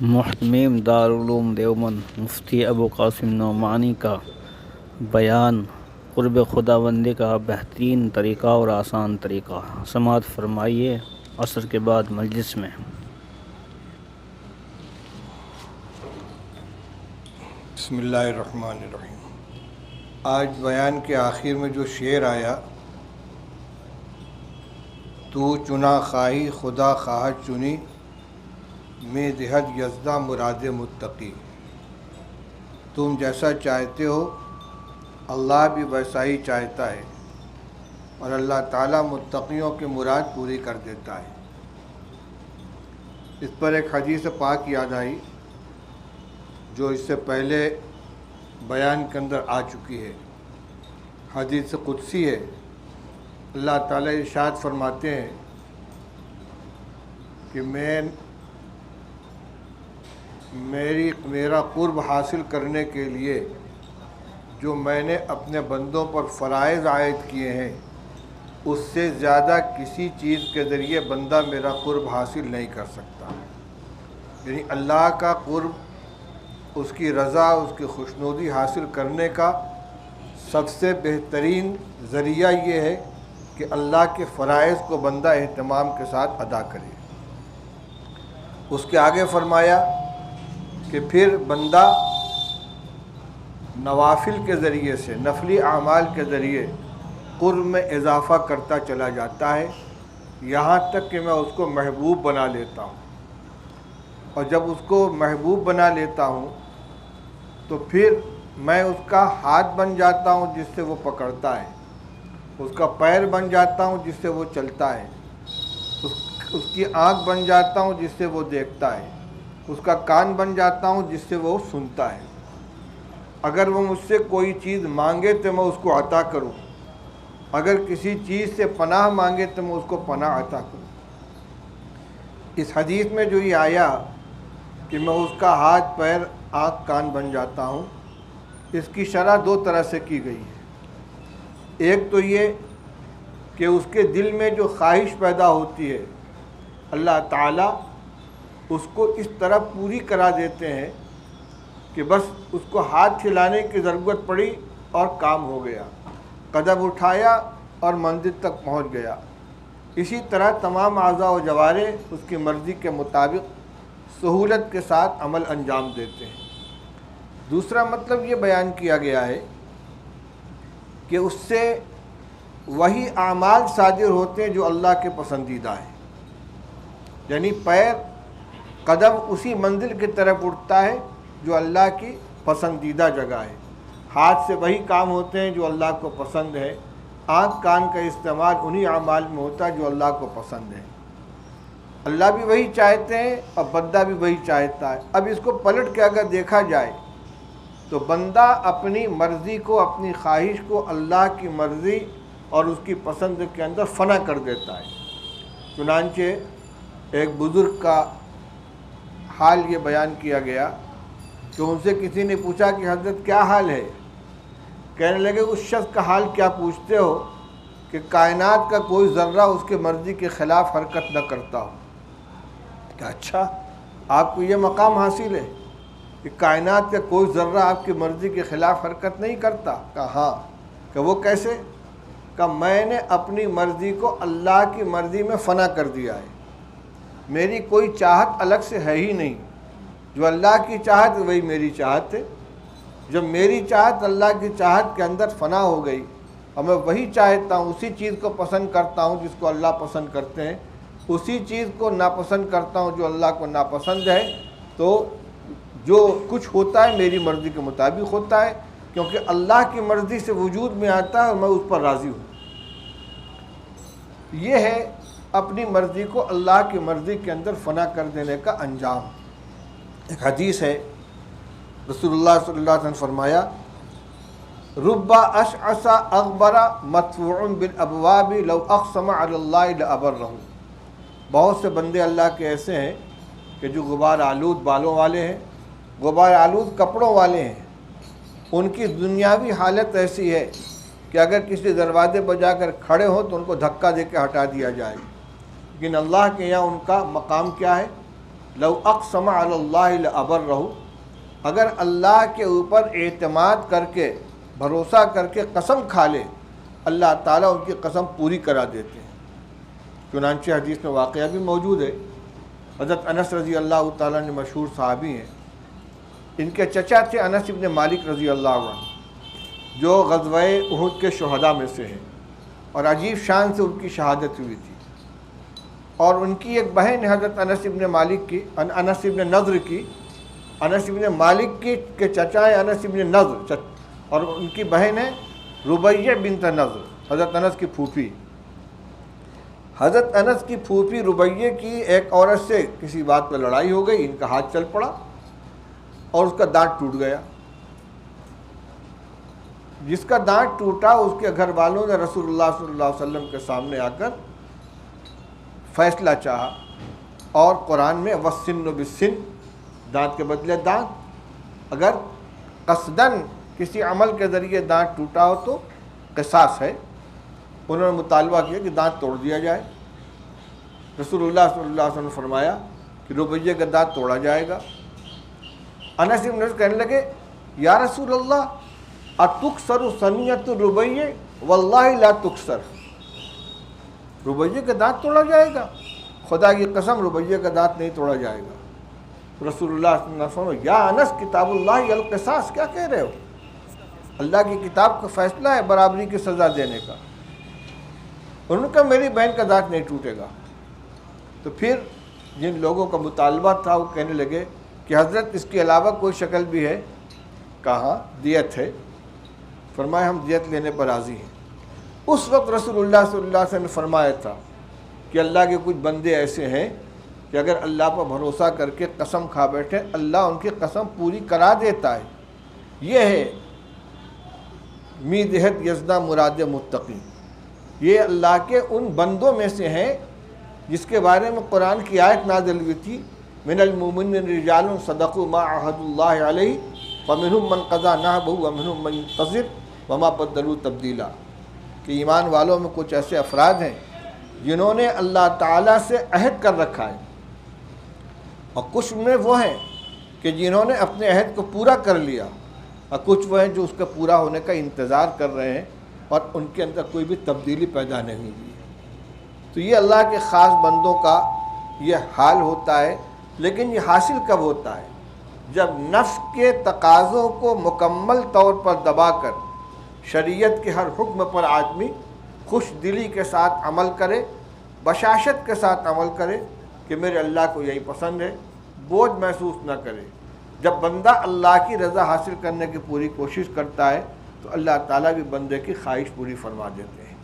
محتمیم دارالعلوم دیوبند مفتی ابو قاسم نعمانی کا بیان قرب خداوندی کا بہترین طریقہ اور آسان طریقہ، سماعت فرمائیے عصر کے بعد مجلس میں۔ بسم اللہ الرحمن الرحیم۔ آج بیان کے آخر میں جو شعر آیا، تو چنا خواہی خدا خواہد چنی، میں دہد یزداں مراد متقی۔ تم جیسا چاہتے ہو اللہ بھی ویسا ہی چاہتا ہے، اور اللہ تعالیٰ متقیوں کی مراد پوری کر دیتا ہے۔ اس پر ایک حدیث پاک یاد آئی جو اس سے پہلے بیان کے اندر آ چکی ہے۔ حدیث قدسی ہے۔ اللہ تعالیٰ ارشاد فرماتے ہیں کہ میرا قرب حاصل کرنے کے لیے جو میں نے اپنے بندوں پر فرائض عائد کیے ہیں، اس سے زیادہ کسی چیز کے ذریعے بندہ میرا قرب حاصل نہیں کر سکتا۔ یعنی اللہ کا قرب، اس کی رضا، اس کی خوشنودی حاصل کرنے کا سب سے بہترین ذریعہ یہ ہے کہ اللہ کے فرائض کو بندہ اہتمام کے ساتھ ادا کرے۔ اس کے آگے فرمایا کہ پھر بندہ نوافل کے ذریعے سے، نفلی اعمال کے ذریعے قرب میں اضافہ کرتا چلا جاتا ہے، یہاں تک کہ میں اس کو محبوب بنا لیتا ہوں۔ اور جب اس کو محبوب بنا لیتا ہوں تو پھر میں اس کا ہاتھ بن جاتا ہوں جس سے وہ پکڑتا ہے، اس کا پیر بن جاتا ہوں جس سے وہ چلتا ہے، اس کی آنکھ بن جاتا ہوں جس سے وہ دیکھتا ہے، اس کا کان بن جاتا ہوں جس سے وہ سنتا ہے۔ اگر وہ مجھ سے کوئی چیز مانگے تو میں اس کو عطا کروں، اگر کسی چیز سے پناہ مانگے تو میں اس کو پناہ عطا کروں۔ اس حدیث میں جو یہ آیا کہ میں اس کا ہاتھ، پیر، آنکھ، کان بن جاتا ہوں، اس کی شرح دو طرح سے کی گئی ہے۔ ایک تو یہ کہ اس کے دل میں جو خواہش پیدا ہوتی ہے، اللہ تعالیٰ اس کو اس طرح پوری کرا دیتے ہیں کہ بس اس کو ہاتھ ہلانے کی ضرورت پڑی اور کام ہو گیا، قدم اٹھایا اور منزل تک پہنچ گیا۔ اسی طرح تمام اعضاء و جوارح اس کی مرضی کے مطابق سہولت کے ساتھ عمل انجام دیتے ہیں۔ دوسرا مطلب یہ بیان کیا گیا ہے کہ اس سے وہی اعمال صادر ہوتے ہیں جو اللہ کے پسندیدہ ہیں۔ یعنی پیر، قدم اسی منزل کی طرف اٹھتا ہے جو اللہ کی پسندیدہ جگہ ہے، ہاتھ سے وہی کام ہوتے ہیں جو اللہ کو پسند ہے، آنکھ، کان کا استعمال انہی اعمال میں ہوتا ہے جو اللہ کو پسند ہے۔ اللہ بھی وہی چاہتے ہیں اور بندہ بھی وہی چاہتا ہے۔ اب اس کو پلٹ کے اگر دیکھا جائے تو بندہ اپنی مرضی کو، اپنی خواہش کو اللہ کی مرضی اور اس کی پسند کے اندر فنا کر دیتا ہے۔ چنانچہ ایک بزرگ کا حال یہ بیان کیا گیا کہ ان سے کسی نے پوچھا کہ حضرت کیا حال ہے؟ کہنے لگے اس شخص کا حال کیا پوچھتے ہو کہ کائنات کا کوئی ذرہ اس کے مرضی کے خلاف حرکت نہ کرتا ہو۔ کہ اچھا، آپ کو یہ مقام حاصل ہے کہ کائنات کا کوئی ذرہ آپ کی مرضی کے خلاف حرکت نہیں کرتا؟ کہا ہاں۔ کہ وہ کیسے؟ کہ میں نے اپنی مرضی کو اللہ کی مرضی میں فنا کر دیا ہے، میری کوئی چاہت الگ سے ہے ہی نہیں، جو اللہ کی چاہت وہی میری چاہت ہے۔ جب میری چاہت اللہ کی چاہت کے اندر فنا ہو گئی اور میں وہی چاہتا ہوں، اسی چیز کو پسند کرتا ہوں جس کو اللہ پسند کرتے ہیں، اسی چیز کو ناپسند کرتا ہوں جو اللہ کو ناپسند ہے، تو جو کچھ ہوتا ہے میری مرضی کے مطابق ہوتا ہے، کیونکہ اللہ کی مرضی سے وجود میں آتا ہے اور میں اس پر راضی ہوں۔ یہ ہے اپنی مرضی کو اللہ کی مرضی کے اندر فنا کر دینے کا انجام۔ ایک حدیث ہے، رسول اللہ صلی اللہ علیہ وسلم فرمایا، رب اشعث اغبر مدفوع بالابواب لو اقسم علی اللہ لابرہ۔ بہت سے بندے اللہ کے ایسے ہیں کہ جو غبار آلود بالوں والے ہیں، غبار آلود کپڑوں والے ہیں، ان کی دنیاوی حالت ایسی ہے کہ اگر کسی دروازے پر جا کر کھڑے ہوں تو ان کو دھکا دے کے ہٹا دیا جائے، لیکن اللہ کے یہاں ان کا مقام کیا ہے؟ لو اقسم علی اللہ لابرہ، اگر اللہ کے اوپر اعتماد کر کے بھروسہ کر کے قسم کھا لے اللہ تعالیٰ ان کی قسم پوری کرا دیتے ہیں۔ چنانچہ حدیث میں واقعہ بھی موجود ہے، حضرت انس رضی اللہ تعالیٰ نے مشہور صحابی ہیں، ان کے چچا تھے انس ابن مالک رضی اللہ عنہ جو غزوہ احد کے شہداء میں سے ہیں، اور عجیب شان سے ان کی شہادت ہوئی تھی۔ اور ان کی ایک بہن ہے حضرت انس ابن مالک کی، انس ابن نضر کی، انس ابن مالک کی کے چچا ہے انس ابن نضر، اور ان کی بہن ہے ربیہ بنت نضر، حضرت انس کی پھوپھی۔ حضرت انس کی پھوپھی ربیہ کی ایک عورت سے کسی بات پر لڑائی ہو گئی، ان کا ہاتھ چل پڑا اور اس کا دانت ٹوٹ گیا۔ جس کا دانت ٹوٹا اس کے گھر والوں نے رسول اللہ صلی اللہ علیہ وسلم کے سامنے آ کر فیصلہ چاہا، اور قرآن میں وَالسِّنُّ بِالسِّنِّ، دانت کے بدلے دانت، اگر قصداً کسی عمل کے ذریعے دانت ٹوٹا ہو تو قصاص ہے۔ انہوں نے مطالبہ کیا کہ دانت توڑ دیا جائے۔ رسول اللہ صلی اللہ علیہ وسلم نے فرمایا کہ ربیہ کا دانت توڑا جائے گا۔ انس بن نضر کہنے لگے یا رسول اللہ اتکسر ثنیۃ ربیہ واللہ لا تکسر، ربیہ کا دانت توڑا جائے گا؟ خدا کی قسم ربیہ کا دانت نہیں توڑا جائے گا۔ رسول اللہ صلی اللہ علیہ وسلم یا انس کتاب اللہ القصاص، کیا کہہ رہے ہو؟ اللہ کی کتاب کا فیصلہ ہے برابری کی سزا دینے کا۔ انہوں نے کہا میری بہن کا دانت نہیں ٹوٹے گا۔ تو پھر جن لوگوں کا مطالبہ تھا وہ کہنے لگے کہ حضرت اس کے علاوہ کوئی شکل بھی ہے؟ کہا دیت ہے۔ فرمایا ہم دیت لینے پر راضی ہیں۔ اس وقت رسول اللہ صلی اللہ علیہ وسلم نے فرمایا تھا کہ اللہ کے کچھ بندے ایسے ہیں کہ اگر اللہ پر بھروسہ کر کے قسم کھا بیٹھے اللہ ان کی قسم پوری کرا دیتا ہے۔ یہ ہے میدہت یزدہ مراد متقی، یہ اللہ کے ان بندوں میں سے ہیں جس کے بارے میں قرآن کی آیت نازل ہوئی تھی من المؤمنین رجال صدقوا ما عاہدوا اللہ علیہ فمنہم من قضی نحبہ ومنہم من ينتظر وما بدلوا تبدیلا، کہ ایمان والوں میں کچھ ایسے افراد ہیں جنہوں نے اللہ تعالیٰ سے عہد کر رکھا ہے، اور کچھ میں وہ ہیں کہ جنہوں نے اپنے عہد کو پورا کر لیا، اور کچھ وہ ہیں جو اس کے پورا ہونے کا انتظار کر رہے ہیں اور ان کے اندر کوئی بھی تبدیلی پیدا نہیں ہوئی۔ تو یہ اللہ کے خاص بندوں کا یہ حال ہوتا ہے، لیکن یہ حاصل کب ہوتا ہے؟ جب نفس کے تقاضوں کو مکمل طور پر دبا کر شریعت کے ہر حکم پر آدمی خوش دلی کے ساتھ عمل کرے، بشاشت کے ساتھ عمل کرے کہ میرے اللہ کو یہی پسند ہے، بوجھ محسوس نہ کرے۔ جب بندہ اللہ کی رضا حاصل کرنے کی پوری کوشش کرتا ہے تو اللہ تعالیٰ بھی بندے کی خواہش پوری فرما دیتے ہیں۔